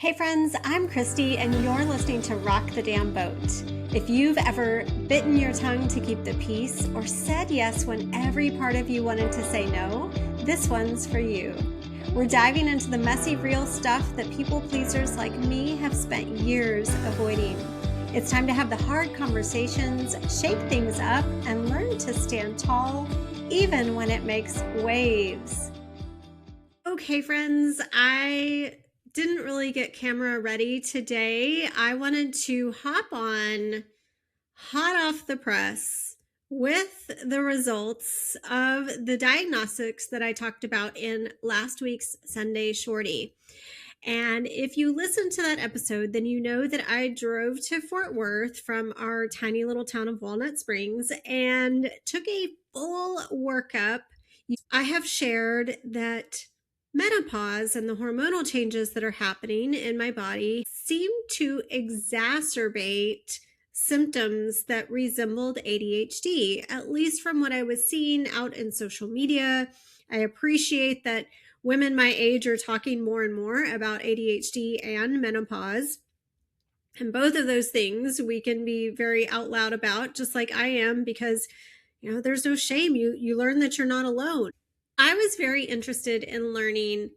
Hey friends, I'm Christy and you're listening to Rock the Damn Boat. If you've ever bitten your tongue to keep the peace or said yes when every part of you wanted to say no, this one's for you. We're diving into the messy, real stuff that people pleasers like me have spent years avoiding. It's time to have the hard conversations, shake things up, and learn to stand tall even when it makes waves. Okay, friends, I didn't really get camera ready today. I wanted to hop on hot off the press with the results of the diagnostics that I talked about in last week's Sunday Shortie. And if you listened to that episode, then you know that I drove to Fort Worth from our tiny little town of Walnut Springs and took a full workup. I have shared that menopause and the hormonal changes that are happening in my body seem to exacerbate symptoms that resembled ADHD, at least from what I was seeing out in social media. I appreciate that women my age are talking more and more about ADHD and menopause. And both of those things we can be very out loud about, just like I am, because there's no shame. You learn that you're not alone. I was very interested in learning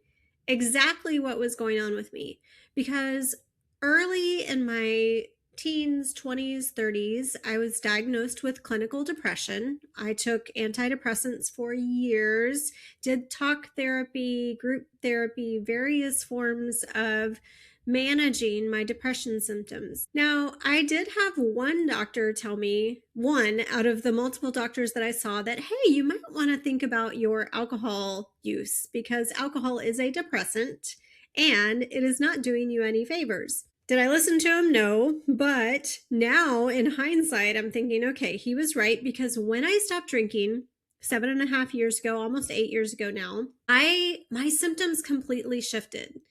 exactly what was going on with me because early in my teens, 20s, 30s, I was diagnosed with clinical depression. I took antidepressants for years, did talk therapy, group therapy, various forms of managing my depression symptoms. Now, I did have one doctor tell me, one out of the multiple doctors that I saw, that, hey, you might want to think about your alcohol use because alcohol is a depressant and it is not doing you any favors. Did I listen to him? No. But now in hindsight, I'm thinking, okay, he was right, because when I stopped drinking 7.5 years ago, almost 8 years ago now, my symptoms completely shifted.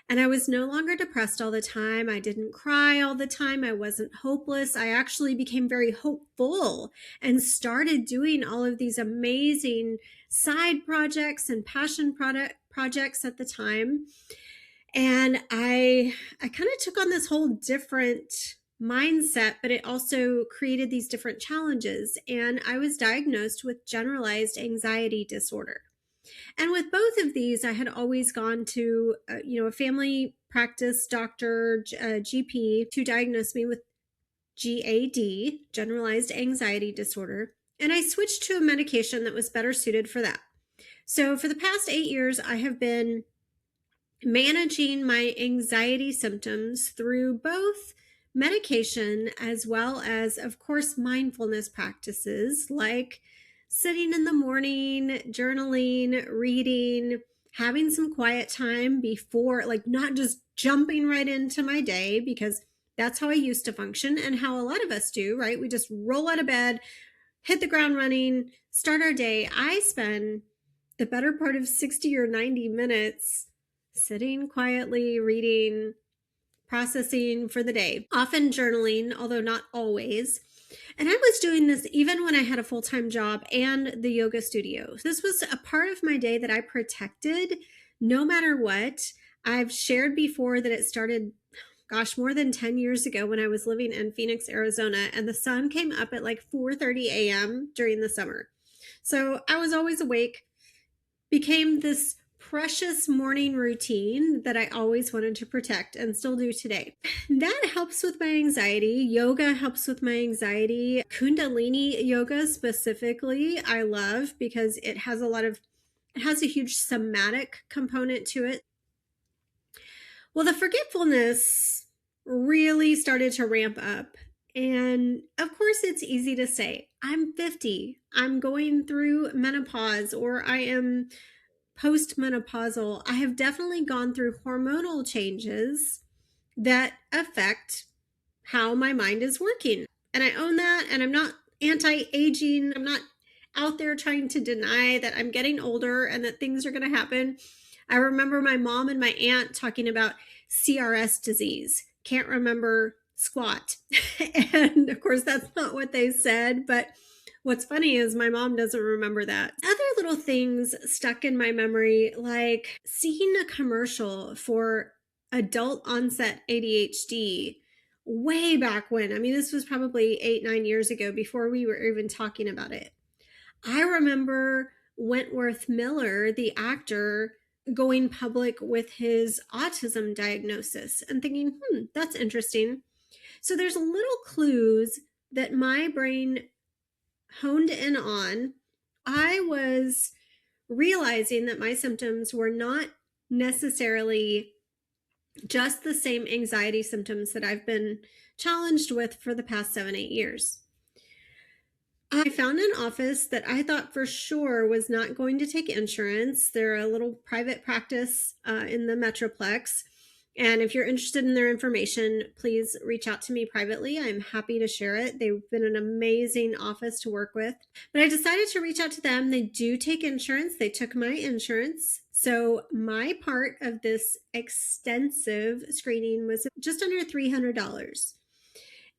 And I was no longer depressed all the time. I didn't cry all the time. I wasn't hopeless. I actually became very hopeful and started doing all of these amazing side projects and passion projects at the time. And I kind of took on this whole different mindset, but it also created these different challenges. And I was diagnosed with generalized anxiety disorder. And with both of these, I had always gone to, a family practice doctor, GP, to diagnose me with GAD, generalized anxiety disorder. And I switched to a medication that was better suited for that. So for the past 8 years, I have been managing my anxiety symptoms through both medication as well as, of course, mindfulness practices like sitting in the morning, journaling, reading, having some quiet time before, like not just jumping right into my day, because that's how I used to function and how a lot of us do, right? We just roll out of bed, hit the ground running, start our day. I spend the better part of 60 or 90 minutes sitting quietly, reading, processing for the day, often journaling, although not always. And I was doing this even when I had a full-time job and the yoga studio. This was a part of my day that I protected no matter what. I've shared before that it started, more than 10 years ago when I was living in Phoenix, Arizona, and the sun came up at like 4:30 a.m. during the summer. So I was always awake, became this precious morning routine that I always wanted to protect and still do today. That helps with my anxiety. Yoga helps with my anxiety. Kundalini yoga specifically, I love because it has a huge somatic component to it. Well, the forgetfulness really started to ramp up. And of course, it's easy to say, I'm 50, I'm going through menopause, or I am postmenopausal. I have definitely gone through hormonal changes that affect how my mind is working. And I own that, and I'm not anti-aging. I'm not out there trying to deny that I'm getting older and that things are going to happen. I remember my mom and my aunt talking about CRS disease. Can't remember squat. And of course, that's not what they said, but what's funny is my mom doesn't remember that. Other little things stuck in my memory, like seeing a commercial for adult onset ADHD way back when. I mean, this was probably 8-9 years ago, before we were even talking about it. I remember Wentworth Miller, the actor, going public with his autism diagnosis and thinking, that's interesting. So there's little clues that my brain honed in on. I was realizing that my symptoms were not necessarily just the same anxiety symptoms that I've been challenged with for the past 7-8 years. I found an office that I thought for sure was not going to take insurance. They're a little private practice in the Metroplex. And if you're interested in their information, please reach out to me privately. I'm happy to share it. They've been an amazing office to work with. But I decided to reach out to them. They do take insurance. They took my insurance. So my part of this extensive screening was just under $300.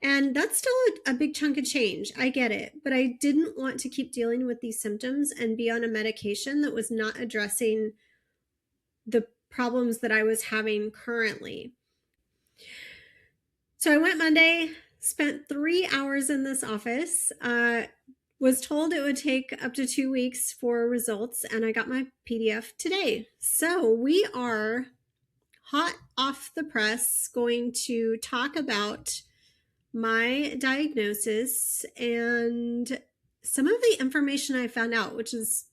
And that's still a big chunk of change. I get it. But I didn't want to keep dealing with these symptoms and be on a medication that was not addressing the problems that I was having currently. So I went Monday, spent 3 hours in this office, was told it would take up to 2 weeks for results, and I got my PDF today. So we are hot off the press going to talk about my diagnosis and some of the information I found out, which is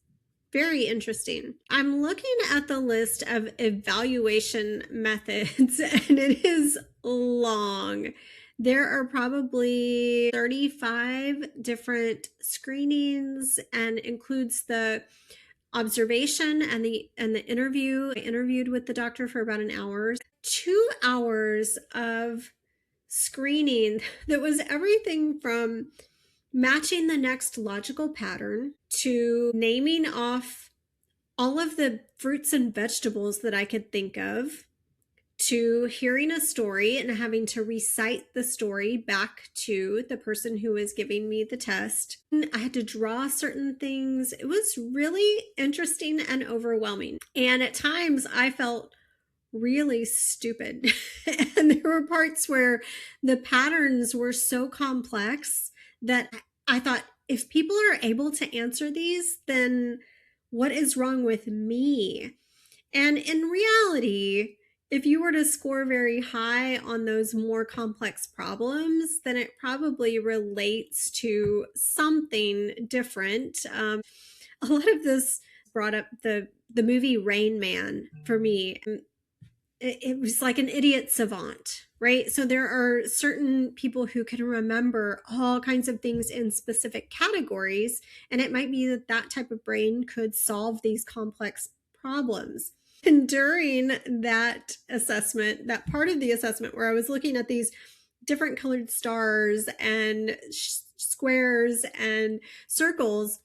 very interesting. I'm looking at the list of evaluation methods, and it is long. There are probably 35 different screenings and includes the observation and the interview. I interviewed with the doctor for about an hour. 2 hours of screening that was everything from matching the next logical pattern to naming off all of the fruits and vegetables that I could think of, to hearing a story and having to recite the story back to the person who was giving me the test. I had to draw certain things. It was really interesting and overwhelming. And at times I felt really stupid. And there were parts where the patterns were so complex that I thought, if people are able to answer these, then what is wrong with me? And in reality, if you were to score very high on those more complex problems, then it probably relates to something different. A lot of this brought up the movie Rain Man for me. It was like an idiot savant, right? So there are certain people who can remember all kinds of things in specific categories, and it might be that that type of brain could solve these complex problems. And during that assessment, that part of the assessment where I was looking at these different colored stars and squares and circles,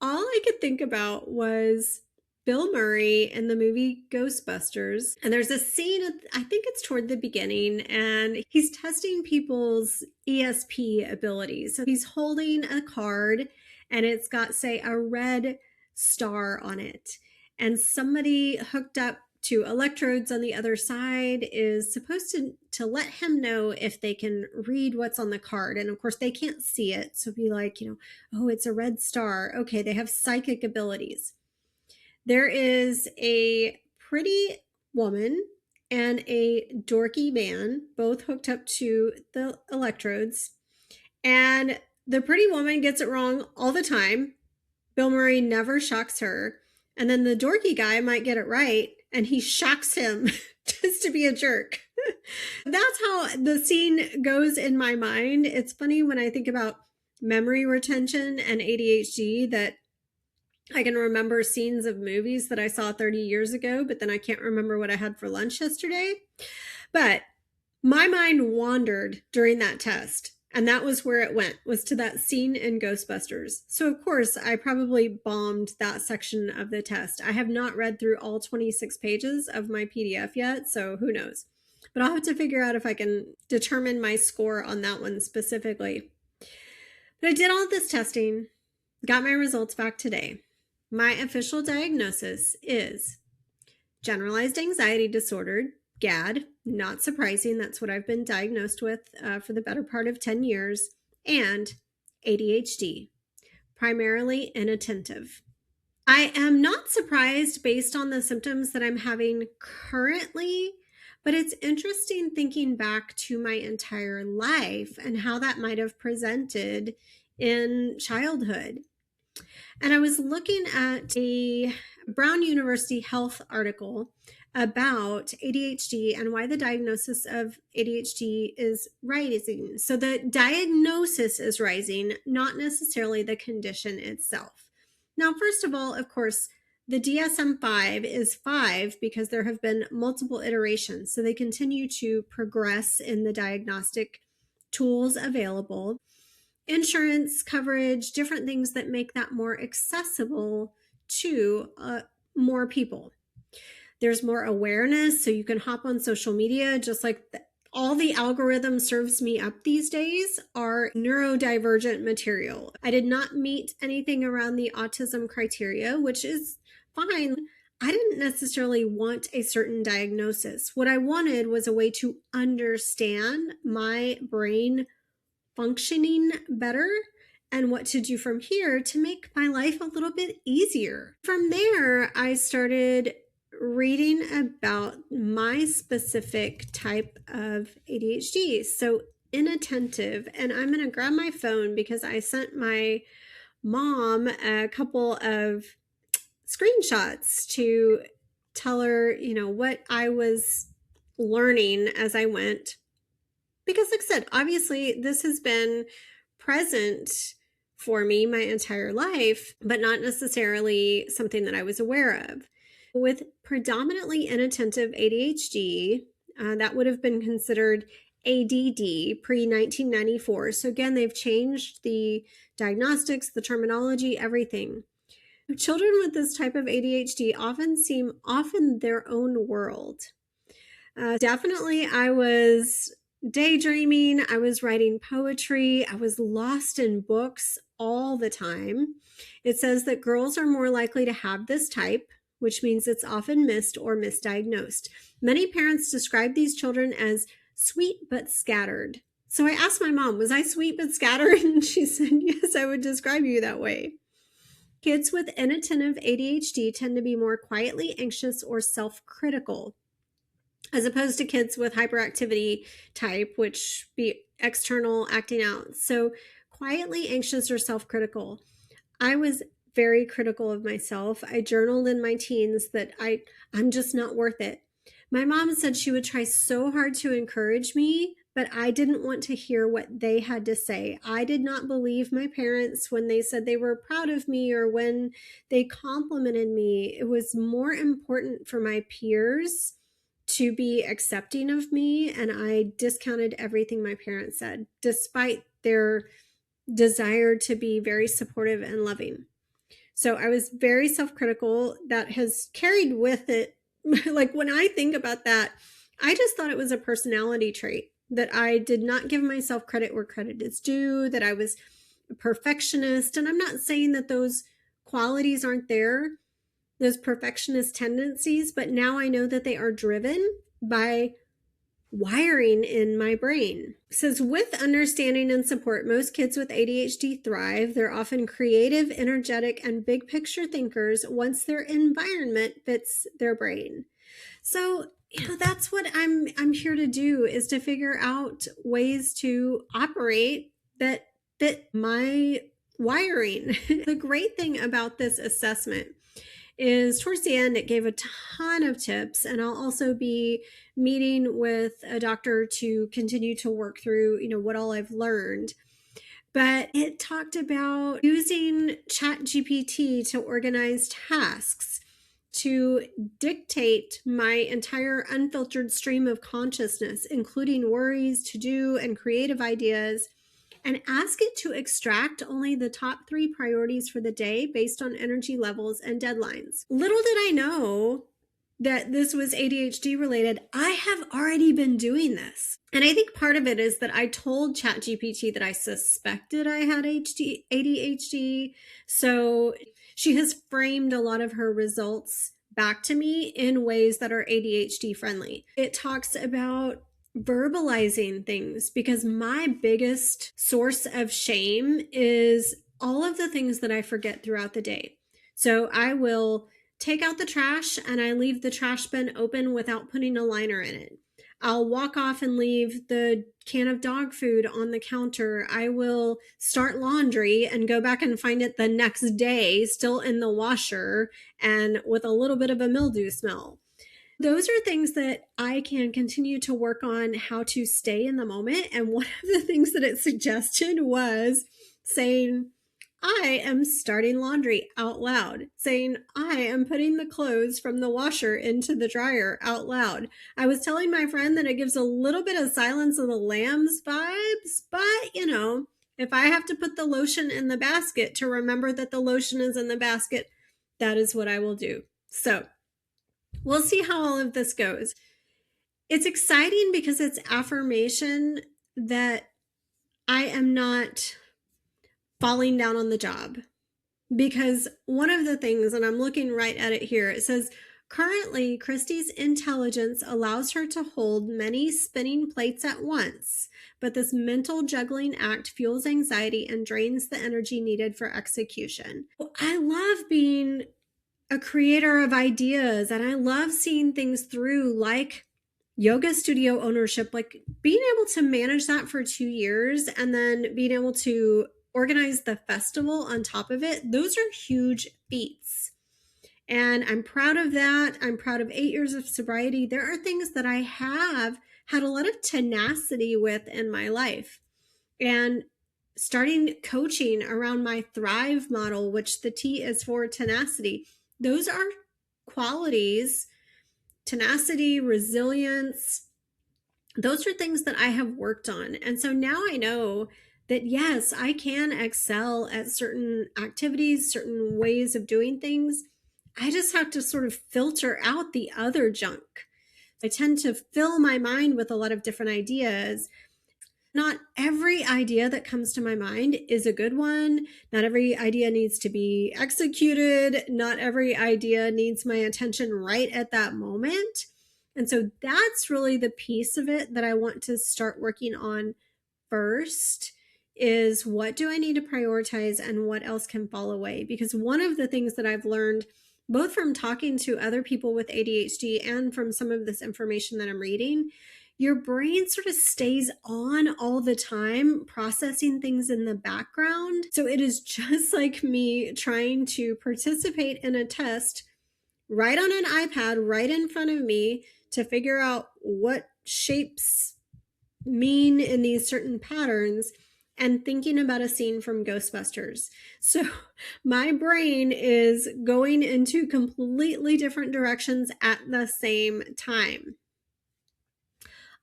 all I could think about was Bill Murray in the movie Ghostbusters. And there's a scene, I think it's toward the beginning, and he's testing people's ESP abilities. So he's holding a card and it's got, say, a red star on it. And somebody hooked up to electrodes on the other side is supposed to let him know if they can read what's on the card. And of course they can't see it. So be like, oh, it's a red star. Okay, they have psychic abilities. There is a pretty woman and a dorky man, both hooked up to the electrodes. And the pretty woman gets it wrong all the time. Bill Murray never shocks her. And then the dorky guy might get it right, and he shocks him just to be a jerk. That's how the scene goes in my mind. It's funny when I think about memory retention and ADHD that I can remember scenes of movies that I saw 30 years ago, but then I can't remember what I had for lunch yesterday. But my mind wandered during that test. And that was where it went, was to that scene in Ghostbusters. So of course, I probably bombed that section of the test. I have not read through all 26 pages of my PDF yet, so who knows. But I'll have to figure out if I can determine my score on that one specifically. But I did all of this testing, got my results back today. My official diagnosis is generalized anxiety disorder, GAD, not surprising, that's what I've been diagnosed with for the better part of 10 years, and ADHD, primarily inattentive. I am not surprised based on the symptoms that I'm having currently, but it's interesting thinking back to my entire life and how that might have presented in childhood. And I was looking at a Brown University Health article about ADHD and why the diagnosis of ADHD is rising. So the diagnosis is rising, not necessarily the condition itself. Now, first of all, of course, the DSM-5 is 5 because there have been multiple iterations. So they continue to progress in the diagnostic tools available. Insurance coverage, different things that make that more accessible to more people. There's more awareness, so you can hop on social media, just like all the algorithm serves me up these days are neurodivergent material. I did not meet anything around the autism criteria, which is fine. I didn't necessarily want a certain diagnosis. What I wanted was a way to understand my brain functioning better and what to do from here to make my life a little bit easier. From there, I started reading about my specific type of ADHD. So inattentive, and I'm going to grab my phone because I sent my mom a couple of screenshots to tell her, what I was learning as I went. Because like I said, obviously this has been present for me my entire life, but not necessarily something that I was aware of. With predominantly inattentive ADHD, that would have been considered ADD pre-1994. So again, they've changed the diagnostics, the terminology, everything. Children with this type of ADHD often seem off in their own world. Definitely, I was daydreaming. I was writing poetry. I was lost in books all the time. It says that girls are more likely to have this type, which means it's often missed or misdiagnosed. Many parents describe these children as sweet but scattered. So I asked my mom, was I sweet but scattered? And she said, yes, I would describe you that way. Kids with inattentive ADHD tend to be more quietly anxious or self-critical, as opposed to kids with hyperactivity type, which be external acting out. So quietly anxious or self-critical. I was very critical of myself. I journaled in my teens that I'm just not worth it. My mom said she would try so hard to encourage me, but I didn't want to hear what they had to say. I did not believe my parents when they said they were proud of me or when they complimented me. It was more important for my peers to be accepting of me, and I discounted everything my parents said, despite their desire to be very supportive and loving. So I was very self-critical. That has carried with it. Like when I think about that, I just thought it was a personality trait, that I did not give myself credit where credit is due, that I was a perfectionist. And I'm not saying that those qualities aren't there, those perfectionist tendencies, but now I know that they are driven by wiring in my brain. It says, with understanding and support, most kids with ADHD thrive. They're often creative, energetic, and big picture thinkers once their environment fits their brain. So, that's what I'm here to do, is to figure out ways to operate that fit my wiring. The great thing about this assessment is towards the end, it gave a ton of tips, and I'll also be meeting with a doctor to continue to work through, what all I've learned. But it talked about using ChatGPT to organize tasks, to dictate my entire unfiltered stream of consciousness, including worries, to-do, and creative ideas, and ask it to extract only the top 3 priorities for the day based on energy levels and deadlines. Little did I know that this was ADHD related. I have already been doing this. And I think part of it is that I told ChatGPT that I suspected I had ADHD. So she has framed a lot of her results back to me in ways that are ADHD friendly. It talks about verbalizing things, because my biggest source of shame is all of the things that I forget throughout the day. So I will take out the trash and I leave the trash bin open without putting a liner in it. I'll walk off and leave the can of dog food on the counter. I will start laundry and go back and find it the next day, still in the washer and with a little bit of a mildew smell. Those are things that I can continue to work on how to stay in the moment. And one of the things that it suggested was saying, I am starting laundry out loud, saying, I am putting the clothes from the washer into the dryer out loud. I was telling my friend that it gives a little bit of Silence of the Lambs vibes, but if I have to put the lotion in the basket to remember that the lotion is in the basket, that is what I will do. So we'll see how all of this goes. It's exciting because it's affirmation that I am not falling down on the job. Because one of the things, and I'm looking right at it here, it says, currently, Christy's intelligence allows her to hold many spinning plates at once, but this mental juggling act fuels anxiety and drains the energy needed for execution. I love being a creator of ideas, and I love seeing things through, like yoga studio ownership, like being able to manage that for 2 years and then being able to organize the festival on top of it. Those are huge feats. And I'm proud of that. I'm proud of 8 years of sobriety. There are things that I have had a lot of tenacity with in my life. And starting coaching around my Thrive model, which the T is for tenacity, those are qualities, tenacity, resilience. Those are things that I have worked on. And so now I know that, yes, I can excel at certain activities, certain ways of doing things. I just have to sort of filter out the other junk. I tend to fill my mind with a lot of different ideas. Not every idea that comes to my mind is a good one. Not every idea needs to be executed. Not every idea needs my attention right at that moment. And so that's really the piece of it that I want to start working on first, is what do I need to prioritize and what else can fall away? Because one of the things that I've learned, both from talking to other people with ADHD and from some of this information that I'm reading, your brain sort of stays on all the time, processing things in the background. So it is just like me trying to participate in a test right on an iPad right in front of me to figure out what shapes mean in these certain patterns, and thinking about a scene from Ghostbusters. So my brain is going into completely different directions at the same time.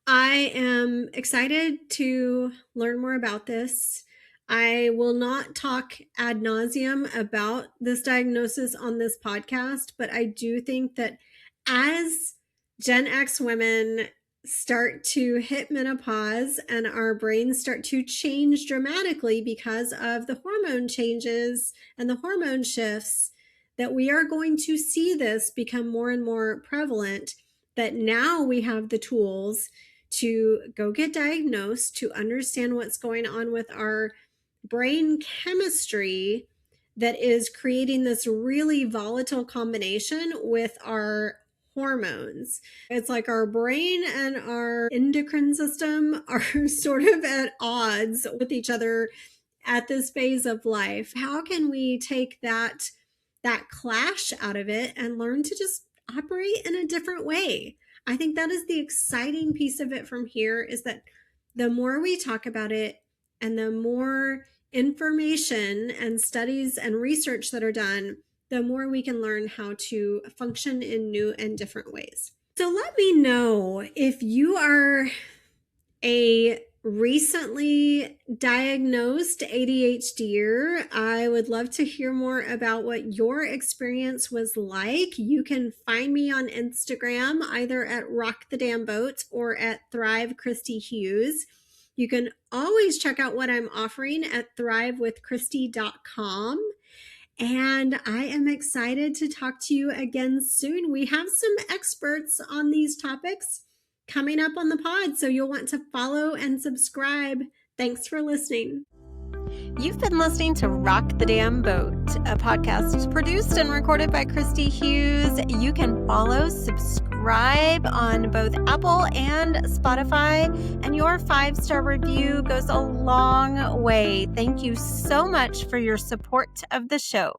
I am excited to learn more about this. I will not talk ad nauseum about this diagnosis on this podcast, but I do think that as Gen X women start to hit menopause and our brains start to change dramatically because of the hormone changes and the hormone shifts, that we are going to see this become more and more prevalent, that now we have the tools to go get diagnosed, to understand what's going on with our brain chemistry that is creating this really volatile combination with our hormones. It's like our brain and our endocrine system are sort of at odds with each other at this phase of life. How can we take that clash out of it and learn to just operate in a different way? I think that is the exciting piece of it from here, is that the more we talk about it and the more information and studies and research that are done, the more we can learn how to function in new and different ways. So let me know if you are a recently diagnosed ADHDer. I would love to hear more about what your experience was like. You can find me on Instagram, either at Rock the Damn Boat or at Thrive Christy Hughes. You can always check out what I'm offering at thrivewithchristy.com. And I am excited to talk to you again soon. We have some experts on these topics coming up on the pod, so you'll want to follow and subscribe. Thanks for listening. You've been listening to Rock the Damn Boat, a podcast produced and recorded by Christy Hughes. You can follow, subscribe on both Apple and Spotify, and your 5-star review goes a long way. Thank you so much for your support of the show.